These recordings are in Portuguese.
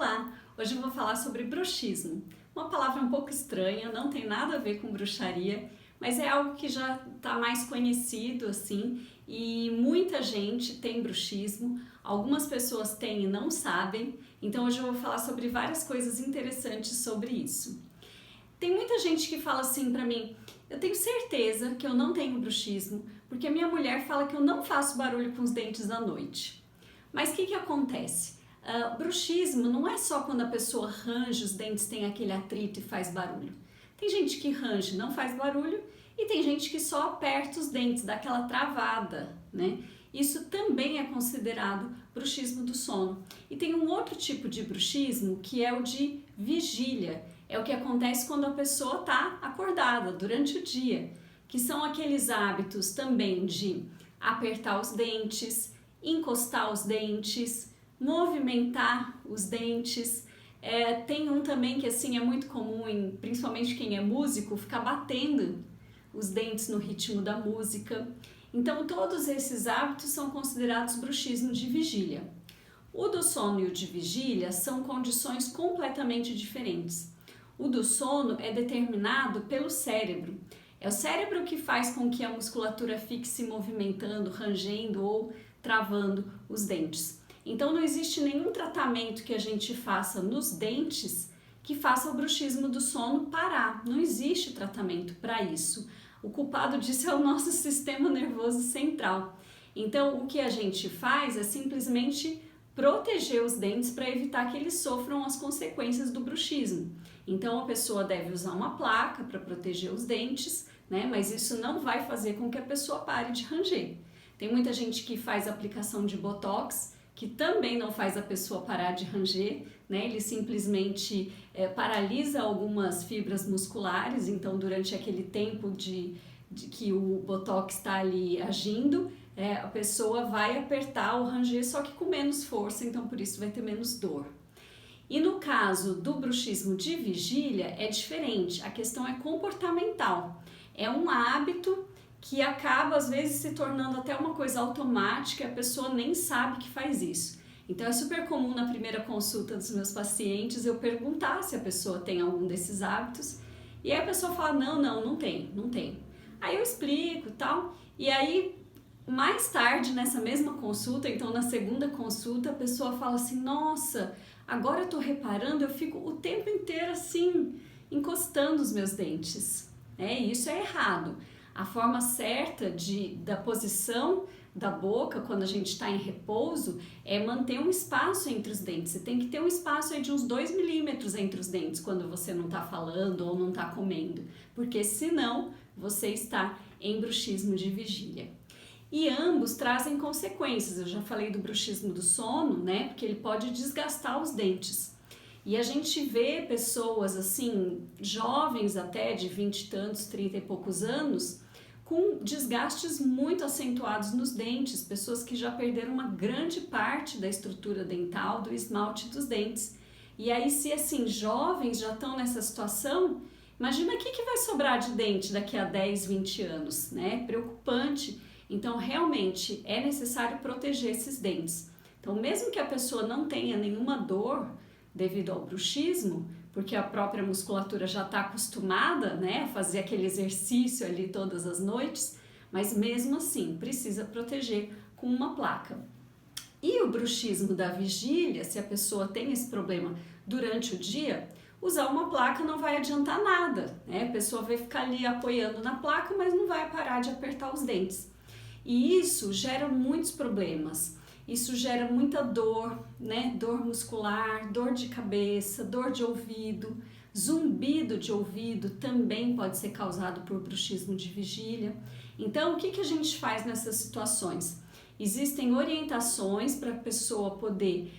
Olá! Hoje eu vou falar sobre bruxismo. Uma palavra um pouco estranha, não tem nada a ver com bruxaria, mas é algo que já está mais conhecido assim e muita gente tem bruxismo, algumas pessoas têm e não sabem, então hoje eu vou falar sobre várias coisas interessantes sobre isso. Tem muita gente que fala assim pra mim, eu tenho certeza que eu não tenho bruxismo, porque a minha mulher fala que eu não faço barulho com os dentes à noite. Mas o que acontece? Bruxismo não é só quando a pessoa range os dentes, tem aquele atrito e faz barulho. Tem gente que range e não faz barulho e tem gente que só aperta os dentes, dá aquela travada, né? Isso também é considerado bruxismo do sono. E tem um outro tipo de bruxismo que é o de vigília. É o que acontece quando a pessoa está acordada durante o dia, que são aqueles hábitos também de apertar os dentes, encostar os dentes, movimentar os dentes. Tem um também que assim é muito comum, principalmente quem é músico, ficar batendo os dentes no ritmo da música. Então todos esses hábitos são considerados bruxismo de vigília. O do sono e o de vigília são condições completamente diferentes. O do sono é determinado pelo cérebro. É o cérebro que faz com que a musculatura fique se movimentando, rangendo ou travando os dentes. Então não existe nenhum tratamento que a gente faça nos dentes que faça o bruxismo do sono parar. Não existe tratamento para isso. O culpado disso é o nosso sistema nervoso central. Então o que a gente faz é simplesmente proteger os dentes para evitar que eles sofram as consequências do bruxismo. Então a pessoa deve usar uma placa para proteger os dentes, né? Mas isso não vai fazer com que a pessoa pare de ranger. Tem muita gente que faz aplicação de botox, que também não faz a pessoa parar de ranger, né? Ele simplesmente paralisa algumas fibras musculares, então durante aquele tempo de que o botox está ali agindo, a pessoa vai apertar o ranger, só que com menos força, então por isso vai ter menos dor. E no caso do bruxismo de vigília é diferente, a questão é comportamental, é um hábito que acaba às vezes se tornando até uma coisa automática e a pessoa nem sabe que faz isso. Então é super comum na primeira consulta dos meus pacientes eu perguntar se a pessoa tem algum desses hábitos e aí a pessoa fala, não tem. Aí eu explico e tal, e aí mais tarde nessa mesma consulta, então na segunda consulta a pessoa fala assim, nossa, agora eu tô reparando, eu fico o tempo inteiro assim, encostando os meus dentes. Isso é errado. A forma certa da posição da boca quando a gente está em repouso é manter um espaço entre os dentes. Você tem que ter um espaço aí de uns 2 milímetros entre os dentes quando você não está falando ou não está comendo, porque senão você está em bruxismo de vigília. E ambos trazem consequências. Eu já falei do bruxismo do sono, né? Porque ele pode desgastar os dentes. E a gente vê pessoas assim, jovens até de 20 e tantos, 30 e poucos anos, com desgastes muito acentuados nos dentes, pessoas que já perderam uma grande parte da estrutura dental, do esmalte dos dentes. E aí, se assim, jovens já estão nessa situação, imagina o que vai sobrar de dente daqui a 10, 20 anos, né? Preocupante. Então, realmente, é necessário proteger esses dentes. Então, mesmo que a pessoa não tenha nenhuma dor devido ao bruxismo, porque a própria musculatura já está acostumada, né, a fazer aquele exercício ali todas as noites, mas mesmo assim precisa proteger com uma placa. E o bruxismo da vigília, se a pessoa tem esse problema durante o dia, usar uma placa não vai adiantar nada, né? A pessoa vai ficar ali apoiando na placa, mas não vai parar de apertar os dentes. E isso gera muitos problemas. Isso gera muita dor, né? Dor muscular, dor de cabeça, dor de ouvido, zumbido de ouvido também pode ser causado por bruxismo de vigília. Então, o que a gente faz nessas situações? Existem orientações para a pessoa poder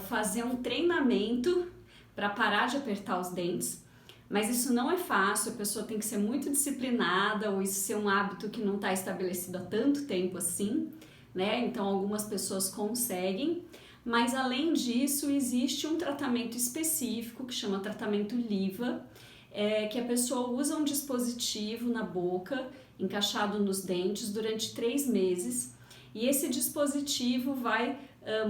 fazer um treinamento para parar de apertar os dentes, mas isso não é fácil, a pessoa tem que ser muito disciplinada ou isso ser um hábito que não está estabelecido há tanto tempo assim, né? Então algumas pessoas conseguem, mas além disso existe um tratamento específico que chama tratamento Liva, que a pessoa usa um dispositivo na boca, encaixado nos dentes durante 3 meses, e esse dispositivo vai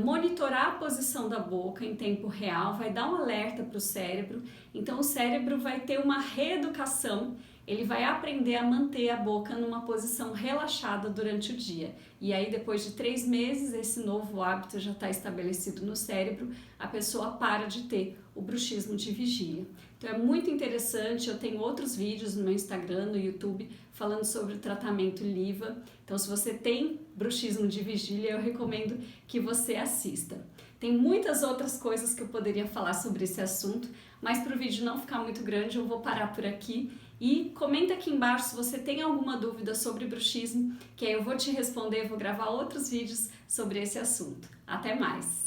monitorar a posição da boca em tempo real, vai dar um alerta para o cérebro. Então o cérebro vai ter uma reeducação, ele vai aprender a manter a boca numa posição relaxada durante o dia. E aí depois de 3 meses, esse novo hábito já está estabelecido no cérebro, a pessoa para de ter o bruxismo de vigília. Então é muito interessante, eu tenho outros vídeos no meu Instagram, no YouTube, falando sobre o tratamento Liva. Então se você tem bruxismo de vigília, eu recomendo que você assista. Tem muitas outras coisas que eu poderia falar sobre esse assunto, mas para o vídeo não ficar muito grande, eu vou parar por aqui. E comenta aqui embaixo se você tem alguma dúvida sobre bruxismo, que aí eu vou te responder, vou gravar outros vídeos sobre esse assunto. Até mais!